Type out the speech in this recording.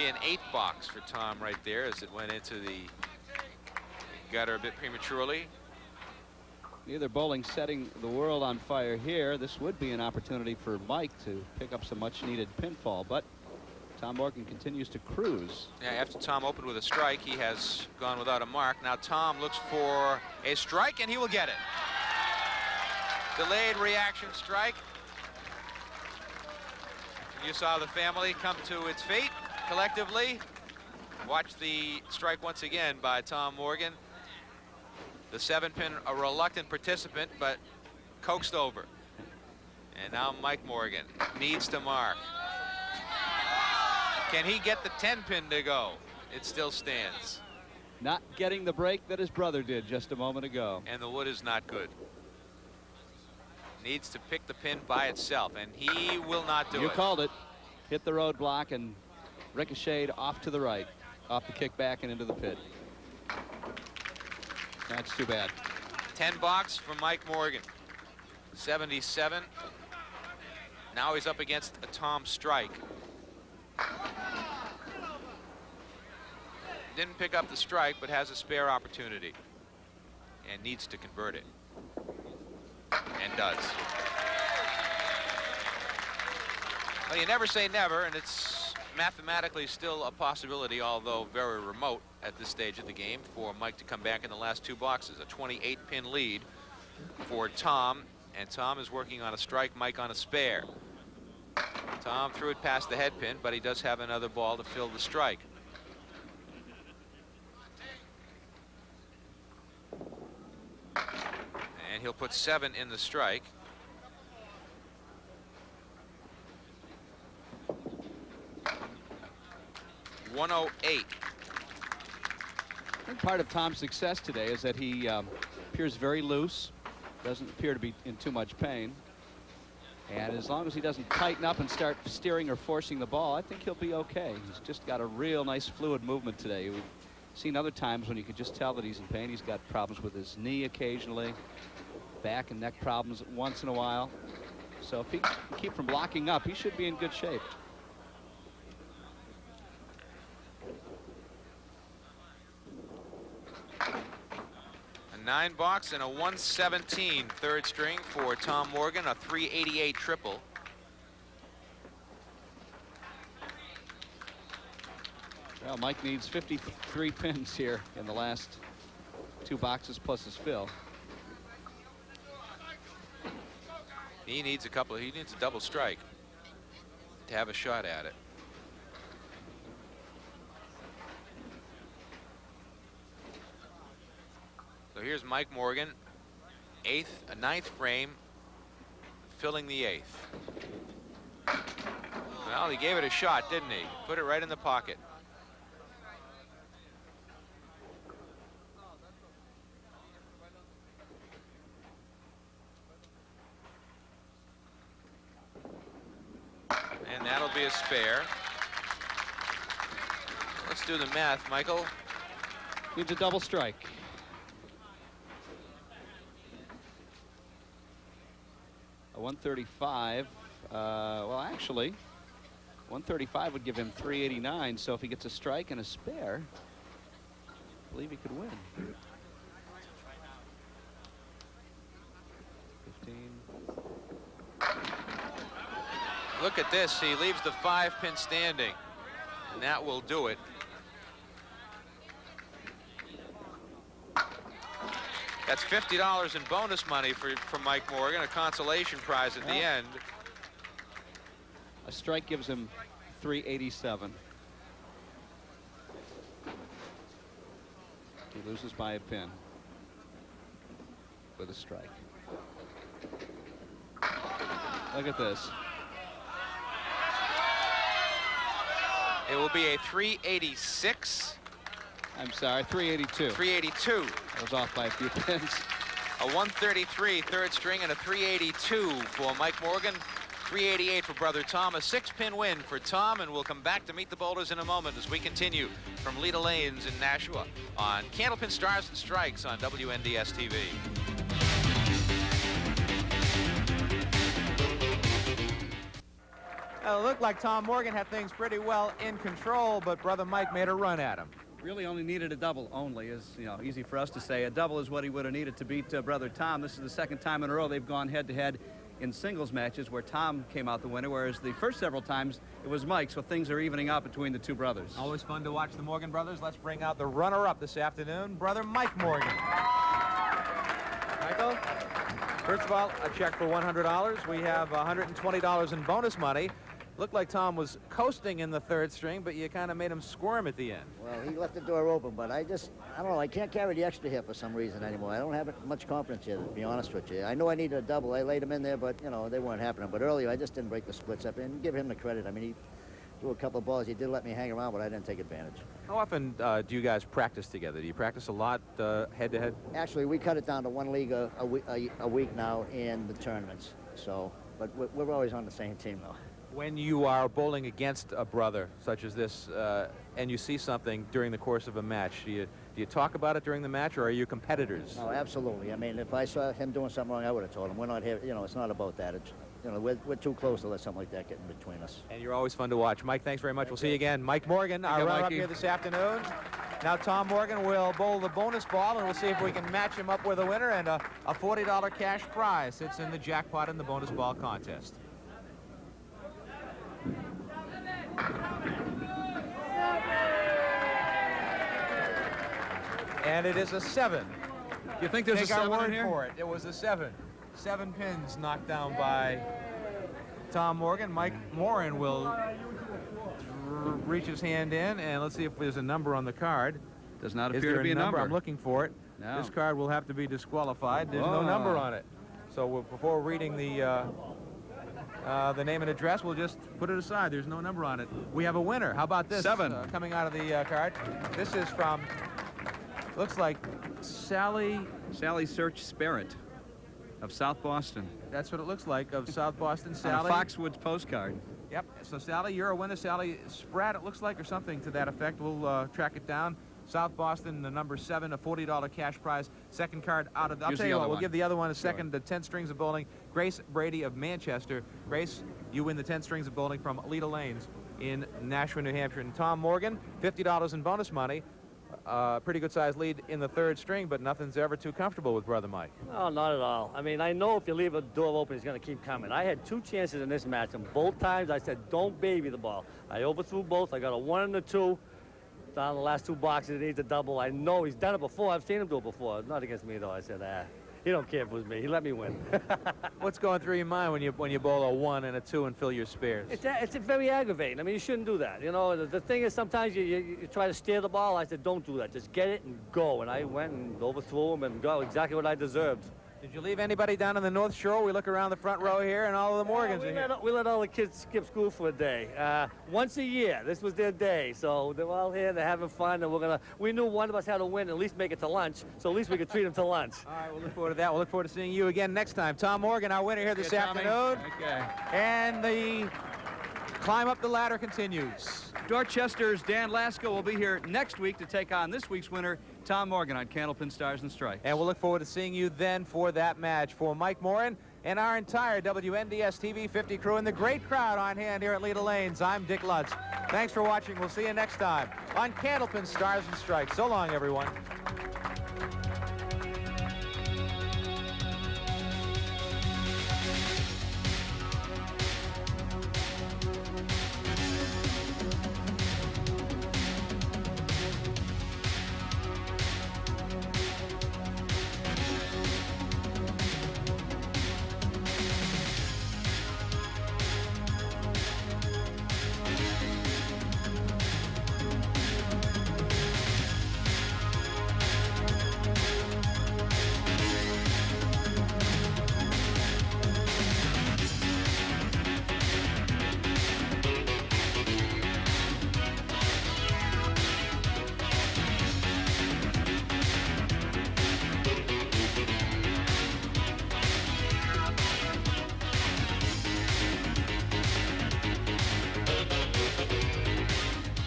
be an 8 box for Tom right there as it went into the gutter a bit prematurely. Neither bowling setting the world on fire here. This would be an opportunity for Mike to pick up some much-needed pinfall, but Tom Morgan continues to cruise. Yeah, after Tom opened with a strike, he has gone without a mark. Now Tom looks for a strike, and he will get it. Delayed reaction strike. You saw the family come to its fate collectively. Watch the strike once again by Tom Morgan. The 7-pin, a reluctant participant, but coaxed over. And now Mike Morgan needs to mark. Can he get the 10-pin to go? It still stands. Not getting the break that his brother did just a moment ago. And the wood is not good. Needs to pick the pin by itself, and he will not do it. You called it. Hit the roadblock and ricocheted off to the right, off the kickback and into the pit. That's too bad. 10 box for Mike Morgan. 77. Now he's up against a Tom strike. Didn't pick up the strike, but has a spare opportunity and needs to convert it. And does. Well, you never say never, and it's mathematically still a possibility, although very remote at this stage of the game, for Mike to come back in the last 2 boxes. A 28-pin lead for Tom, and Tom is working on a strike, Mike on a spare. Tom threw it past the head pin, but he does have another ball to fill the strike. And he'll put 7 in the strike. .108. I think part of Tom's success today is that he appears very loose, doesn't appear to be in too much pain. And as long as he doesn't tighten up and start steering or forcing the ball, I think he'll be okay. He's just got a real nice fluid movement today. We've seen other times when you could just tell that he's in pain. He's got problems with his knee occasionally, back and neck problems once in a while. So if he can keep from blocking up, he should be in good shape. A 9 box and a 117 third string for Tom Morgan, a 388 triple. Well, Mike needs 53 pins here in the last 2 boxes plus his fill. He needs a couple. He needs a double strike to have a shot at it. So here's Mike Morgan, 9th frame, filling the 8th. Well, he gave it a shot, didn't he? Put it right in the pocket. And that'll be a spare. Let's do the math, Michael. Needs a double strike. A 135. Well, actually, 135 would give him 389. So if he gets a strike and a spare, I believe he could win. 15. Look at this. He leaves the 5-pin standing, and that will do it. That's $50 in bonus money for Mike Morgan, a consolation prize at the end. A strike gives him 387. He loses by a pin with a strike. Look at this. It will be a 386. I'm sorry, 382. 382. I was off by a few pins. A 133 third string and a 382 for Mike Morgan. 388 for brother Tom. A 6-pin win for Tom, and we'll come back to meet the bowlers in a moment as we continue from Leda Lanes in Nashua on Candlepin Stars and Strikes on WNDS TV. Well, it looked like Tom Morgan had things pretty well in control, but Brother Mike made a run at him. Really only needed a double only, is, you know, easy for us to say. A double is what he would have needed to beat Brother Tom. This is the second time in a row they've gone head-to-head in singles matches where Tom came out the winner, whereas the first several times it was Mike, so things are evening out between the two brothers. Always fun to watch the Morgan brothers. Let's bring out the runner-up this afternoon, Brother Mike Morgan. Michael, first of all, a check for $100. We have $120 in bonus money. Looked like Tom was coasting in the third string, but you kind of made him squirm at the end. Well, he left the door open, but I don't know, I can't carry the extra here for some reason anymore. I don't have much confidence here, to be honest with you. I know I needed a double. I laid him in there, but, you know, they weren't happening. But earlier, I just didn't break the splits up and give him the credit. I mean, he threw a couple of balls. He did let me hang around, but I didn't take advantage. How often do you guys practice together? Do you practice a lot head-to-head? Actually, we cut it down to one league a week now in the tournaments. So, but we're always on the same team, though. When you are bowling against a brother such as this, and you see something during the course of a match, do you talk about it during the match, or are you competitors? Oh, absolutely. I mean, if I saw him doing something wrong, I would have told him. We're not here, you know, it's not about that. It's, you know, we're too close to let something like that get in between us. And you're always fun to watch. Mike, thanks very much. We'll see you again. Mike Morgan, our runner-up here this afternoon. Now Tom Morgan will bowl the bonus ball, and we'll see if we can match him up with a winner, and a $40 cash prize sits in the jackpot in the bonus ball contest. And it is a 7. You think there's a 7 in here? For it. It was a 7. 7 pins knocked down by Tom Morgan. Mike Morin will reach his hand in, and let's see if there's a number on the card. Does not appear to be a number. I'm looking for it. No. This card will have to be disqualified. There's no number on it. So before reading the name and address, we'll just put it aside. There's no number on it. We have a winner. How about this? 7. Coming out of the card. This is from, looks like Sally Search Sparrett of South Boston. That's what it looks like, of South Boston. Sally. On a Foxwoods postcard. Yep. So Sally, you're a winner. Sally Spratt, it looks like, or something to that effect. We'll track it down. South Boston, the number 7, a $40 cash prize. Second card out of the... I'll tell you what, we'll give the other one a second. The 10 strings of bowling. Grace Brady of Manchester. Grace, you win the 10 strings of bowling from Lita Lanes in Nashua, New Hampshire. And Tom Morgan, $50 in bonus money. Pretty good sized lead in the third string, but nothing's ever too comfortable with Brother Mike. No, not at all. I mean, I know if you leave a door open, he's going to keep coming. I had 2 chances in this match, and both times I said, don't baby the ball. I overthrew both. I got a 1 and a 2. Down the last 2 boxes, it needs a double. I know he's done it before. I've seen him do it before. Not against me, though. I said, he don't care if it was me. He let me win. What's going through your mind when you bowl a 1 and a 2 and fill your spares? It's very aggravating. I mean, you shouldn't do that. You know, the thing is, sometimes you try to steer the ball. I said, don't do that. Just get it and go. And I went and overthrew him and got exactly what I deserved. Did you leave anybody down on the North Shore? We look around the front row here, and all of the Morgans are here. We let all the kids skip school for a day. Once a year, this was their day. So they're all here, they're having fun, and we knew one of us had to win, at least make it to lunch, so at least we could treat them to lunch. All right, we'll look forward to that. We'll look forward to seeing you again next time. Tom Morgan, our winner here this afternoon. Okay. And the climb up the ladder continues. Dorchester's Dan Lasko will be here next week to take on this week's winner, Tom Morgan, on Candlepin Stars and Stripes. And we'll look forward to seeing you then for that match. For Mike Morin and our entire WNDS TV 50 crew and the great crowd on hand here at Lita Lanes, I'm Dick Lutz. Thanks for watching. We'll see you next time on Candlepin Stars and Stripes. So long, everyone.